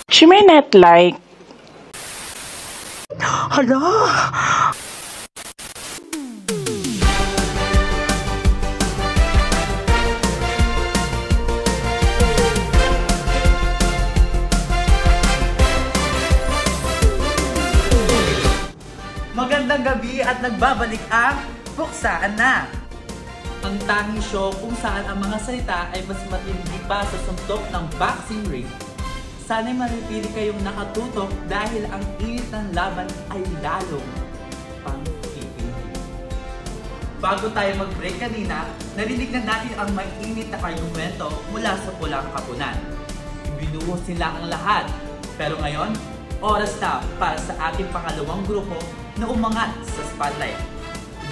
She may not like. Hala! Magandang gabi at nagbabalik ang Puksaan Na! Ang tanging show kung saan ang mga salita ay mas matindi pa sa suntok ng boxing ring. Sana'y manatili kayong nakatutok dahil ang init ng laban ay lalong pang-pipindi. Bago tayo mag-break kanina, narinig na natin ang mainit na argumento mula sa Pulang Kapunan. Binuhos sila ang lahat. Pero ngayon, oras na para sa ating pangalawang grupo na umangat sa spotlight.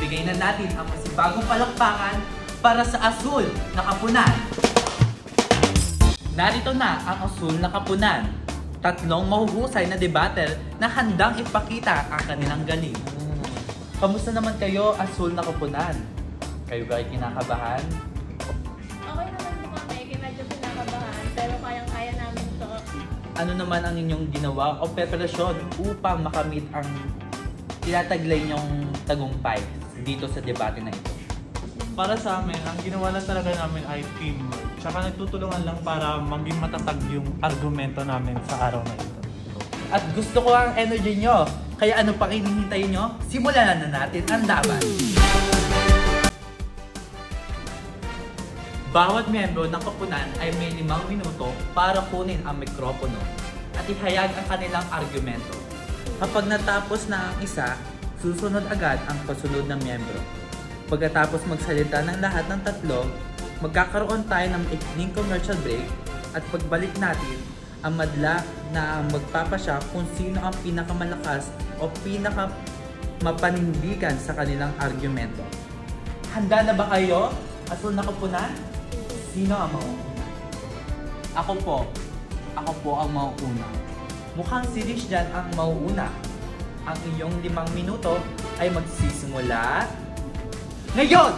Ibigay na natin ang masibagong palakpakan para sa Asul na Kapunan. Narito na ang Asul na Kapunan. Tatlong mahuhusay na debater na handang ipakita ang kanilang galing. Kamusta naman kayo, Asul na Kapunan? Kayo ba ay kinakabahan? Okay naman po kami, medyo kinakabahan, pero kayang-kaya namin to. Ano naman ang inyong ginawa o preparasyon upang makamit ang tinataglay niyong tagumpay dito sa debate na ito? Para sa amin, ang ginawa lang talaga namin ay teamwork. Tsaka nagtutulungan lang para maging matatag yung argumento namin sa araw na ito. At gusto ko ang energy nyo. Kaya ano pang hinihintay nyo? Simulan na natin ang laban. Bawat miyembro ng Kapunan ay may 5 minuto para kunin ang mikropono at ihayag ang kanilang argumento. Kapag natapos na ang isa, susunod agad ang kasunod na miyembro. Pagkatapos magsalita ng lahat ng tatlo, magkakaroon tayo ng ikling commercial break at pagbalik natin, ang madla na magpapasya kung sino ang pinakamalakas o pinakamapanindigan sa kanilang argumento. Handa na ba kayo? Asul na Kapunan? Sino ang mauuna? Ako po ang mauuna. Mukhang si Rich dyan ang mauuna. Ang iyong 5 minuto ay magsisimula ngayon!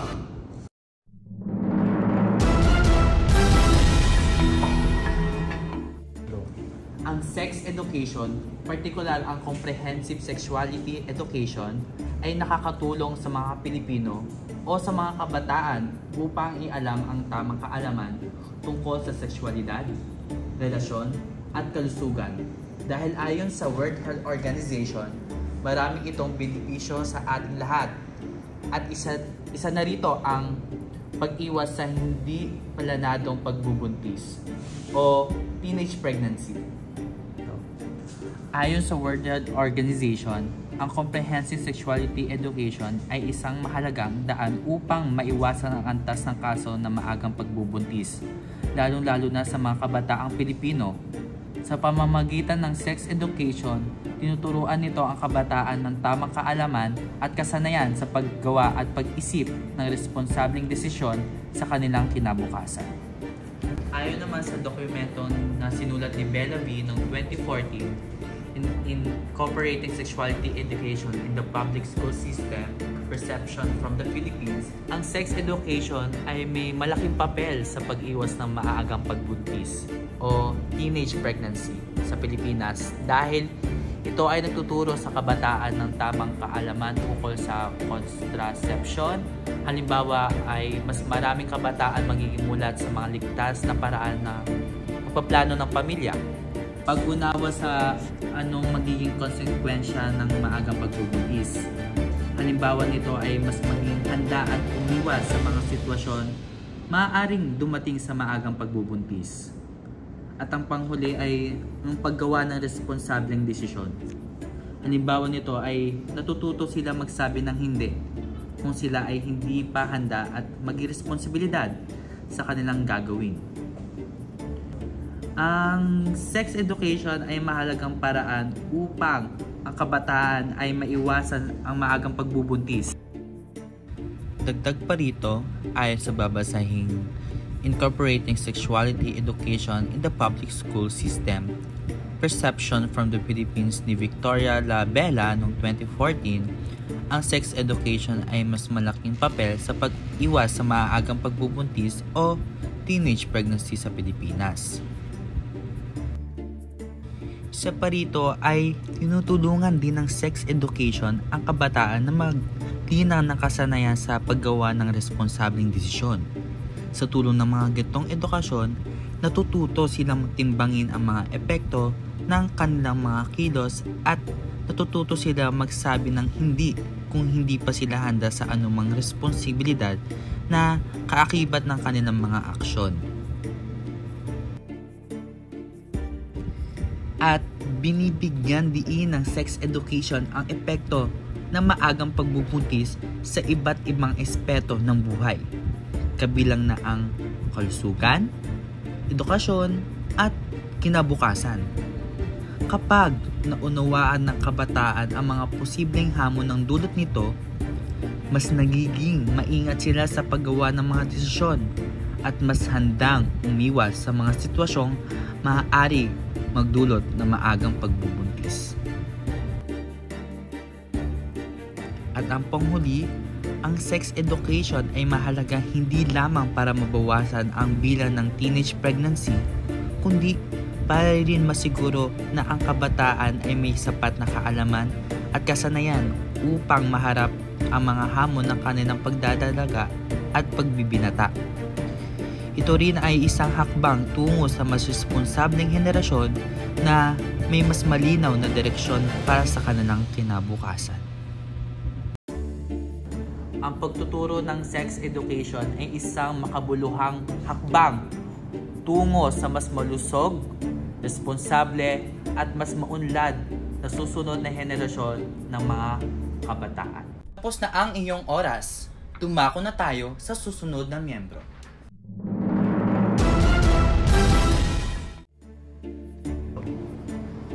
Ang sex education, partikular ang comprehensive sexuality education, ay nakakatulong sa mga Pilipino o sa mga kabataan upang ialam ang tamang kaalaman tungkol sa sexualidad, relasyon, at kalusugan. Dahil ayon sa World Health Organization, marami itong benepisyo sa ating lahat. At isa na rito ang pag-iwas sa hindi planadong pagbubuntis o teenage pregnancy. Ayon sa World Health Organization, ang comprehensive sexuality education ay isang mahalagang daan upang maiwasan ang antas ng kaso ng maagang pagbubuntis, lalong-lalo na sa mga kabataang Pilipino. Sa pamamagitan ng sex education, tinuturuan nito ang kabataan ng tamang kaalaman at kasanayan sa paggawa at pag-isip ng responsableng desisyon sa kanilang kinabukasan. Ayon naman sa dokumento na sinulat ni Bella V noong 2014, Incorporating Sexuality Education in the Public School System, Perception from the Philippines, ang sex education ay may malaking papel sa pag-iwas ng maagang pagbuntis o teenage pregnancy sa Pilipinas dahil ito ay nagtuturo sa kabataan ng tamang kaalaman tungkol sa contraception. Halimbawa ay mas maraming kabataan magiging mulat sa mga ligtas na paraan na pagpaplano ng pamilya. Pag-unawa sa anong magiging konsekwensya ng maagang pagbubuntis. Halimbawa nito ay mas maging handa at umiwas sa mga sitwasyon maaaring dumating sa maagang pagbubuntis. At ang panghuli ay ang paggawa ng responsableng desisyon. Halimbawa nito ay natututo sila magsabi ng hindi kung sila ay hindi pa handa at mag-responsibilidad sa kanilang gagawin. Ang sex education ay mahalagang paraan upang ang kabataan ay maiwasan ang maagang pagbubuntis. Dagdag pa rito, ayon sa babasahing Incorporating Sexuality Education in the Public School System, Perception from the Philippines ni Victoria La Bella noong 2014, ang sex education ay mas malaking papel sa pag-iwas sa maagang pagbubuntis o teenage pregnancy sa Pilipinas. Isa pa rito ay tinutulungan din ng sex education ang kabataan na maglinang ng kasanayan sa paggawa ng responsabling desisyon. Sa tulong ng mga gitong edukasyon, natututo silang timbangin ang mga epekto ng kanilang mga kilos at natututo sila magsabi ng hindi kung hindi pa sila handa sa anumang responsibilidad na kaakibat ng kanilang mga aksyon. At binibigyan diin ng sex education ang epekto ng maagang pagbubuntis sa iba't ibang aspeto ng buhay, kabilang na ang kalusugan, edukasyon, at kinabukasan. Kapag naunawaan ng kabataan ang mga posibleng hamon ng dulot nito, mas nagiging maingat sila sa paggawa ng mga desisyon at mas handang umiwas sa mga sitwasyong maaari magdulot ng maagang pagbubuntis. At ang panghuli, ang sex education ay mahalaga hindi lamang para mabawasan ang bilang ng teenage pregnancy, kundi para rin masiguro na ang kabataan ay may sapat na kaalaman at kasanayan upang maharap ang mga hamon ng kanilang pagdadalaga at pagbibinata. Ito rin ay isang hakbang tungo sa mas responsableng henerasyon na may mas malinaw na direksyon para sa kanilang kinabukasan. Ang pagtuturo ng sex education ay isang makabuluhang hakbang tungo sa mas malusog, responsable at mas maunlad na susunod na henerasyon ng mga kabataan. Tapos na ang iyong oras. Dumako na tayo sa susunod na miyembro.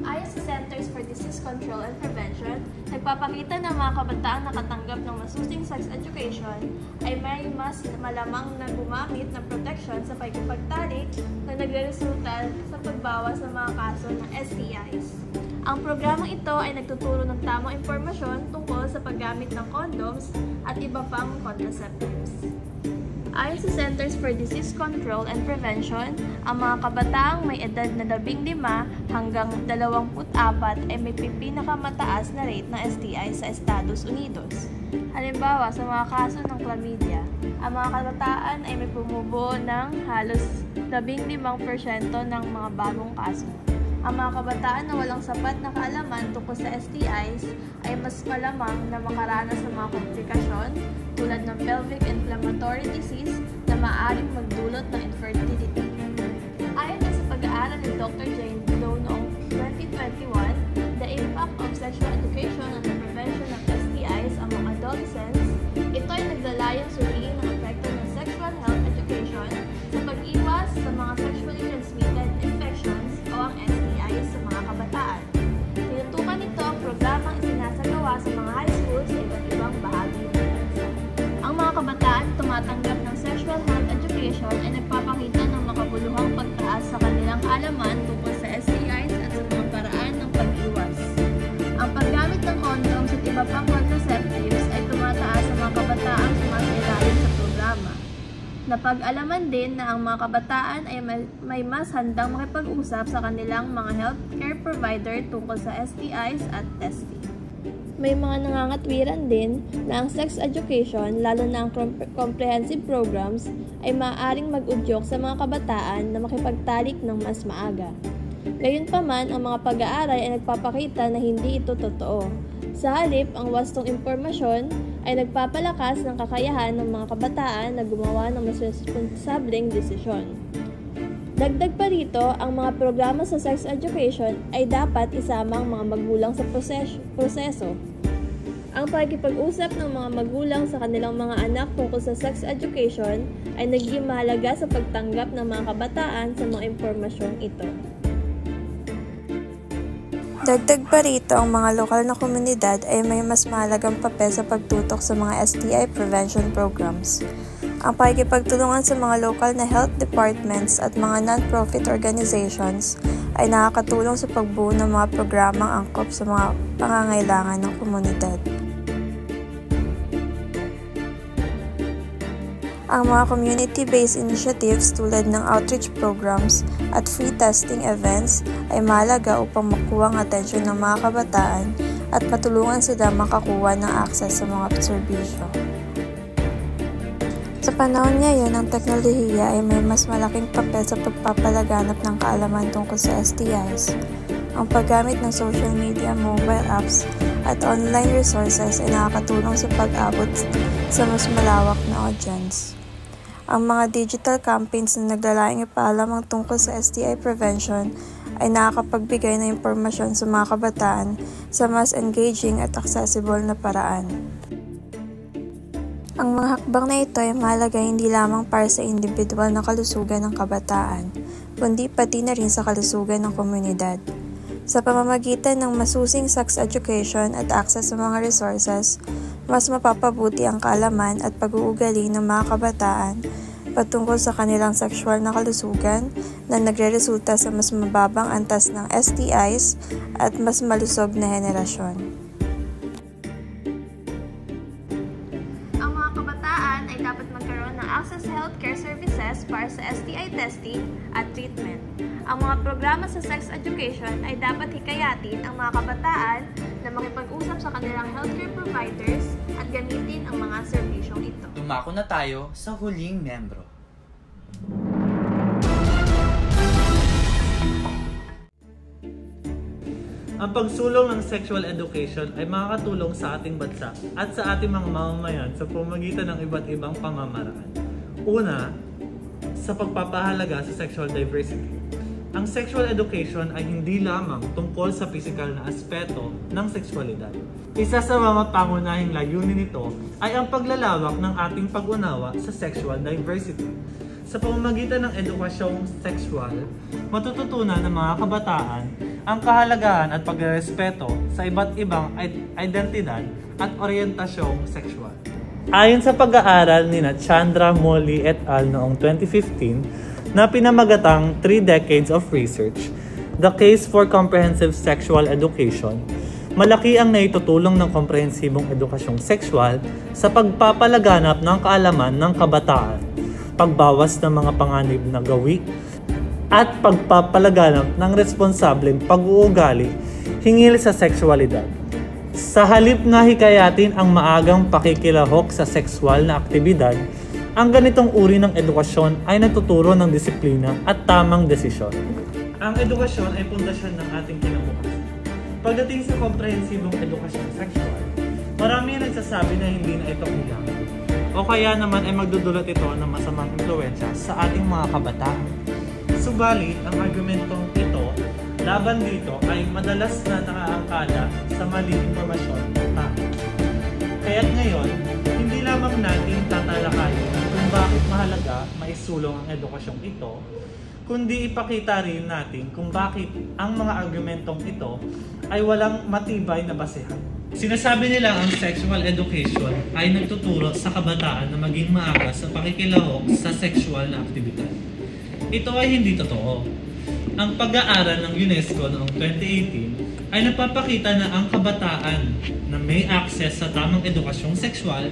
Ayon sa Centers for Disease Control and Prevention, nagpapakita na mga kabataang nakatanggap ng masusing sex education ay may mas malamang na gumamit ng protection sa pagkipagtalik na nagreresulta sa pagbawas ng mga kaso ng STIs. Ang programang ito ay nagtuturo ng tamang impormasyon tungkol sa paggamit ng condoms at iba pang contraceptives. Ayon sa Centers for Disease Control and Prevention, ang mga kabataang may edad na 15 hanggang 24 ay may pinakamataas na rate ng STI sa Estados Unidos. Halimbawa, sa mga kaso ng chlamydia, ang mga kabataan ay may bumubuo ng halos 15% ng mga bagong kaso. Ang mga kabataan na walang sapat na kaalaman tungkol sa STIs ay mas malamang na makaranas ng mga komplikasyon tulad ng pelvic inflammatory disease na maaaring magdulot ng infertility. Ayon na sa pag-aaral ni Dr. Jane Doe noong 2021, the impact of sexual education on the prevention of STIs among adolescents, ito ay naglalayong suriin ang epekto ng sexual health education sa pag-iwas sa mga sexually transmitted infections o ang STIs sa mga kabataan. Tinutukan nito ang programang isinasagawa sa mga high schools sa iba't ibang bahagi ng bansa. Ang mga kabataan tumatanggap ng sexual health education ay nagpapakita ng makabuluhang pagtaas sa kanilang kaalaman tungkol sa STIs at sa mga paraan ng pag-iwas. Ang paggamit ng condoms at iba pang contraceptives ay tumataas sa mga kabataang sumasailalim sa programa. Napag-alaman din na ang mga kabataan ay may mas handang makipag-usap sa kanilang mga healthcare provider tungkol sa STIs at testing. May mga nangangatwiran din na ang sex education, lalo na ang comprehensive programs, ay maaaring mag-udyok sa mga kabataan na makipagtalik ng mas maaga. Gayunpaman, ang mga pag-aaral ay nagpapakita na hindi ito totoo. Sa halip, ang wastong impormasyon ay nagpapalakas ng kakayahan ng mga kabataan na gumawa ng mas responsableng desisyon. Dagdag pa rito, ang mga programa sa sex education ay dapat isama ang mga magulang sa proseso. Ang pakikipag-usap ng mga magulang sa kanilang mga anak tungkol sa sex education ay naging mahalaga sa pagtanggap ng mga kabataan sa mga impormasyong ito. Dagdag pa rito, ang mga lokal na komunidad ay may mas mahalagang papel sa pagtutok sa mga STI prevention programs. Ang pakikipagtulungan sa mga lokal na health departments at mga non-profit organizations ay nakakatulong sa pagbuo ng mga programang angkop sa mga pangangailangan ng komunidad. Ang mga community-based initiatives tulad ng outreach programs at free testing events ay mahalaga upang makuha ang atensyon ng mga kabataan at matulungan sila makakuha ng access sa mga serbisyo. Sa panahon ngayon, ang teknolohiya ay may mas malaking papel sa pagpapalaganap ng kaalaman tungkol sa STIs. Ang paggamit ng social media, mobile apps, at online resources ay nakakatulong sa pag-abot sa mas malawak na audience. Ang mga digital campaigns na naglalaing ipaalam ang tungkol sa STI prevention ay nakakapagbigay ng impormasyon sa mga kabataan sa mas engaging at accessible na paraan. Ang mga hakbang na ito ay mahalaga hindi lamang para sa individual na kalusugan ng kabataan, kundi pati na rin sa kalusugan ng komunidad. Sa pamamagitan ng masusing sex education at access sa mga resources, mas mapapabuti ang kaalaman at pag-uugali ng mga kabataan patungkol sa kanilang sexual na kalusugan na nagreresulta sa mas mababang antas ng STIs at mas malusog na henerasyon. Ang mga kabataan ay dapat magkaroon ng access sa healthcare services para sa STI testing at treatment. Ang mga programa sa sex education ay dapat hikayatin ang mga kabataan na makipag-usap sa kanilang healthcare providers at gamitin ang mga serbisyong ito. Dumako na tayo sa huling membro. Ang pagsulong ng sexual education ay makakatulong sa ating bansa at sa ating mga mamamayan sa pamamagitan ng iba't ibang pamamaraan. Una, sa pagpapahalaga sa sexual diversity. Ang sexual education ay hindi lamang tungkol sa pisikal na aspeto ng sexualidad. Isa sa mga pangunahing layunin nito ay ang paglalawak ng ating pag-unawa sa sexual diversity. Sa pamamagitan ng edukasyong sexual, matututunan ng mga kabataan ang kahalagahan at pagrespeto sa iba't ibang identidad at orientasyong sexual. Ayon sa pag-aaral ni Chandra Molly et al. Noong 2015, na pinamagatang 3 decades of research, The Case for Comprehensive Sexual Education, malaki ang naitutulong ng komprehensibong edukasyong sexual sa pagpapalaganap ng kaalaman ng kabataan, pagbawas ng mga panganib na gawi, at pagpapalaganap ng responsableng pag-uugali hinggil sa sexualidad. Sa halip na hikayatin ang maagang pakikilahok sa sexual na aktibidad, ang ganitong uri ng edukasyon ay nagtuturo ng disiplina at tamang desisyon. Ang edukasyon ay pundasyon ng ating kinabukasan. Pagdating sa komprehensibong edukasyon sexual, marami ang nagsasabi na hindi na ito kailangan. O kaya naman ay magdudulot ito ng masamang impluwensya sa ating mga kabataan. Subalit, ang argumentong ito laban dito ay madalas na nakaangkala sa maling impormasyon ng tao. Kaya't ngayon, hindi lamang natin tatalakayin kung bakit mahalaga maisulong ang edukasyong ito, kundi ipakita rin natin kung bakit ang mga argumentong ito ay walang matibay na basehan. Sinasabi nila ang sexual education ay nagtuturo sa kabataan na maging maaga sa pakikilahok sa sexual na aktibidad. Ito ay hindi totoo. Ang pag-aaral ng UNESCO noong 2018 ay nagpapakita na ang kabataan na may access sa tamang edukasyong sexual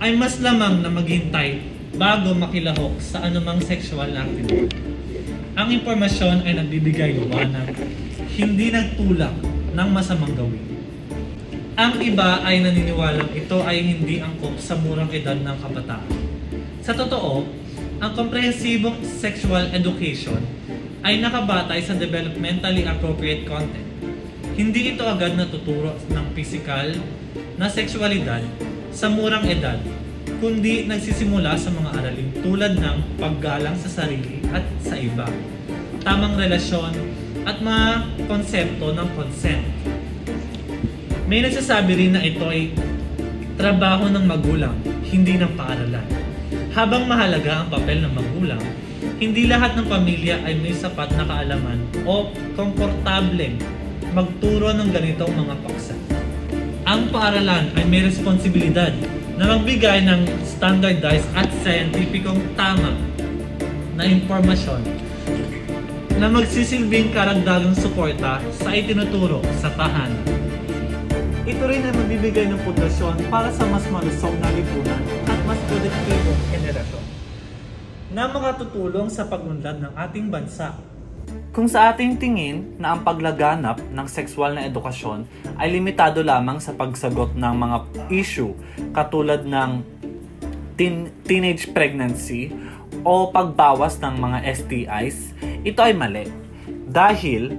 ay mas lamang na maghintay bago makilahok sa anumang sexual na aktibidad. Ang impormasyon ay nagbibigay liwanag, hindi nagtulak ng masamang gawin. Ang iba ay naniniwalang ito ay hindi angkop sa murang edad ng kabataan. Sa totoo, ang komprehensibong sexual education ay nakabatay sa developmentally appropriate content. Hindi ito agad natuturo ng pisikal na sexualidad sa murang edad, kundi nagsisimula sa mga aralin tulad ng paggalang sa sarili at sa iba, tamang relasyon, at mga konsepto ng consent. May nagsasabi rin na ito ay trabaho ng magulang, hindi ng paaralan. Habang mahalaga ang papel ng magulang, hindi lahat ng pamilya ay may sapat na kaalaman o komportableng magturo ng ganitong mga paksa. Ang paaralan ay may responsibilidad na magbigay ng standardized at scientificong tama na impormasyon na magsisilbing karagdagang suporta sa itinuturo sa tahanan. Ito rin ay magbibigay ng pundasyon para sa mas malusog na lipunan at mas produktibong henerasyon na makatutulong sa pagunlad ng ating bansa. Kung sa ating tingin na ang paglaganap ng sexual na edukasyon ay limitado lamang sa pagsagot ng mga issue katulad ng teenage pregnancy o pagbawas ng mga STIs, ito ay mali. Dahil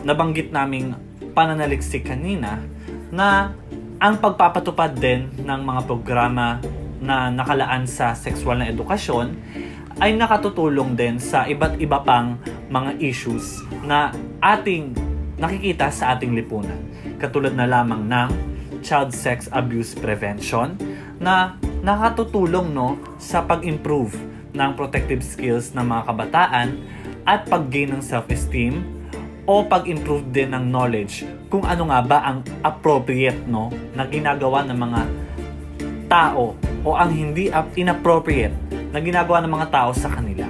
nabanggit naming pananaliksik kanina na ang pagpapatupad din ng mga programa na nakalaan sa sexual na edukasyon ay nakatutulong din sa iba't iba pang mga issues na ating nakikita sa ating lipunan. Katulad na lamang ng child sex abuse prevention na nakatutulong sa pag-improve ng protective skills ng mga kabataan at pag-gain ng self-esteem o pag-improve din ng knowledge kung ano nga ba ang appropriate na ginagawa ng mga tao o ang hindi inappropriate na ginagawa ng mga tao sa kanila.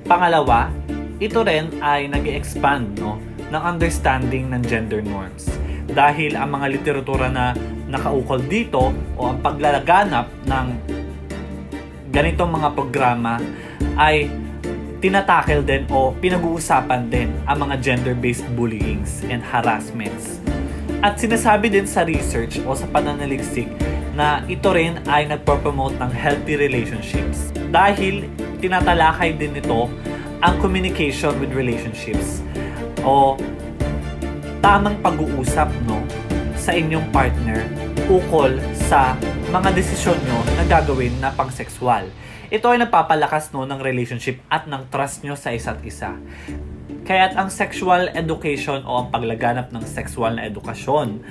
Pangalawa, ito rin ay nag-expand ng understanding ng gender norms. Dahil ang mga literatura na nakaukol dito o ang paglalaganap ng ganitong mga programa ay tinatakel din o pinag-uusapan din ang mga gender-based bullyings and harassments. At sinasabi din sa research o sa pananaliksik na ito rin ay nagpo-promote ng healthy relationships dahil tinatalakay din nito ang communication with relationships o tamang pag-uusap sa inyong partner ukol sa mga desisyon nyo na gagawin na pang-sexual. Ito ay nagpapalakas ng relationship at ng trust nyo sa isa't isa. Kaya't ang sexual education o ang paglaganap ng sexual na edukasyon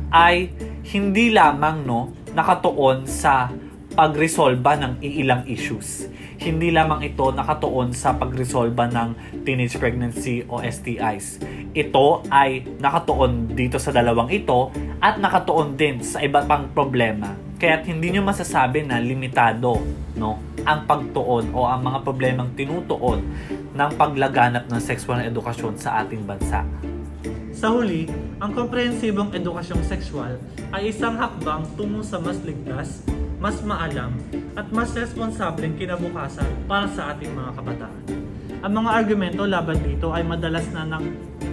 ay hindi lamang nakatuon sa pagresolba ng iilang issues. Hindi lamang ito nakatuon sa pagresolba ng teenage pregnancy o STIs. Ito ay nakatuon dito sa dalawang ito at nakatuon din sa iba pang problema. Kaya't hindi nyo masasabi na limitado ang pagtuon o ang mga problemang tinutuon ng paglaganap ng sexual na edukasyon sa ating bansa. Sa huli, ang komprehensibong edukasyong sexual ay isang hakbang tungo sa mas ligtas, mas maalam, at mas responsableng kinabukasan para sa ating mga kabataan. Ang mga argumento laban dito ay madalas na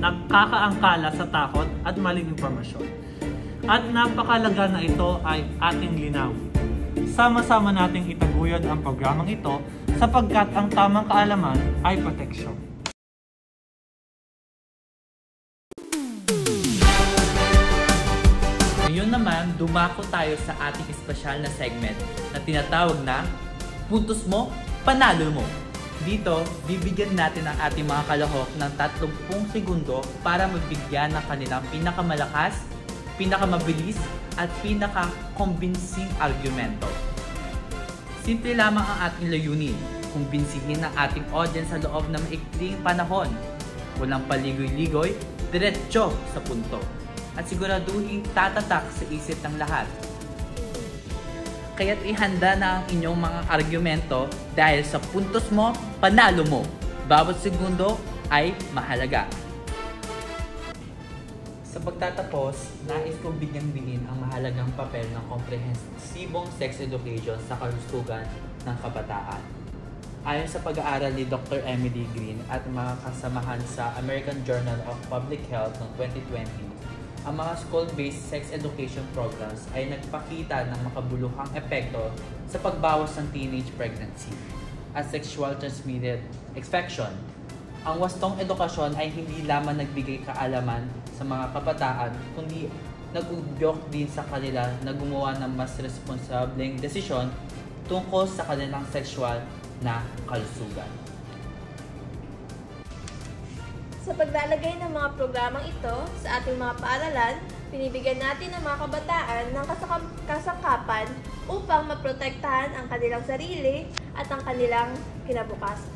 nakakaangkala sa takot at maling impormasyon. At napakalaga na ito ay ating linawin. Sama-sama nating itaguyod ang programang ito sapagkat ang tamang kaalaman ay proteksyon. Ngayon naman, dumako tayo sa ating espesyal na segment na tinatawag na Puntos Mo, Panalo Mo. Dito, bibigyan natin ang ating mga kalahok ng 30 segundo para magbigyan ng kanilang pinakamalakas, pinakamabilis, at pinaka-convincing argumento. Simple lamang ang ating layunin, kumbinsihin ang ating audience sa loob ng maikling panahon. Walang paligoy-ligoy, diretso sa punto. At siguraduhin tatatak sa isip ng lahat. Kaya't ihanda na ang inyong mga argumento dahil sa puntos mo, panalo mo. Bawat segundo ay mahalaga. Sa pagtatapos, nais kong bigyang bilin ang mahalagang papel ng komprehensibong sex education sa kalusugan ng kabataan. Ayon sa pag-aaral ni Dr. Emily Green at mga kasamahan sa American Journal of Public Health noong 2020, ang mga school-based sex education programs ay nagpakita ng makabuluhang epekto sa pagbawas ng teenage pregnancy at sexual transmitted infection. Ang wastong edukasyon ay hindi lamang nagbigay kaalaman sa mga kabataan, kundi nag-udyok din sa kanila na gumawa ng mas responsableng desisyon tungkol sa kanilang sexual na kalusugan. Sa paglalagay ng mga programang ito sa ating mga paaralan, pinibigyan natin ang mga kabataan ng kasangkapan upang maprotektahan ang kanilang sarili at ang kanilang kinabukasan.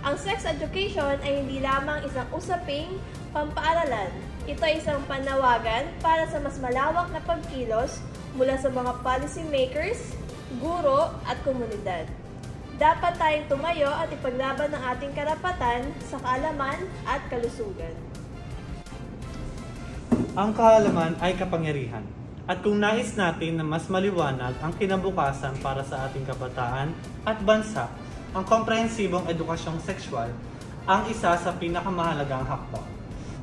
Ang sex education ay hindi lamang isang usaping pampaaralan. Ito ay isang panawagan para sa mas malawak na pagkilos mula sa mga policy makers, guro at komunidad. Dapat tayong tumayo at ipaglaban ang ating karapatan sa kaalaman at kalusugan. Ang kaalaman ay kapangyarihan. At kung nais natin na mas maliwanag ang kinabukasan para sa ating kabataan at bansa, ang komprehensibong edukasyong sexual ang isa sa pinakamahalagang hakbang.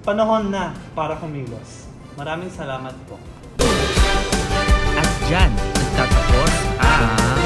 Panahon na para kumilos. Maraming salamat po. At dyan, nagtatapos ang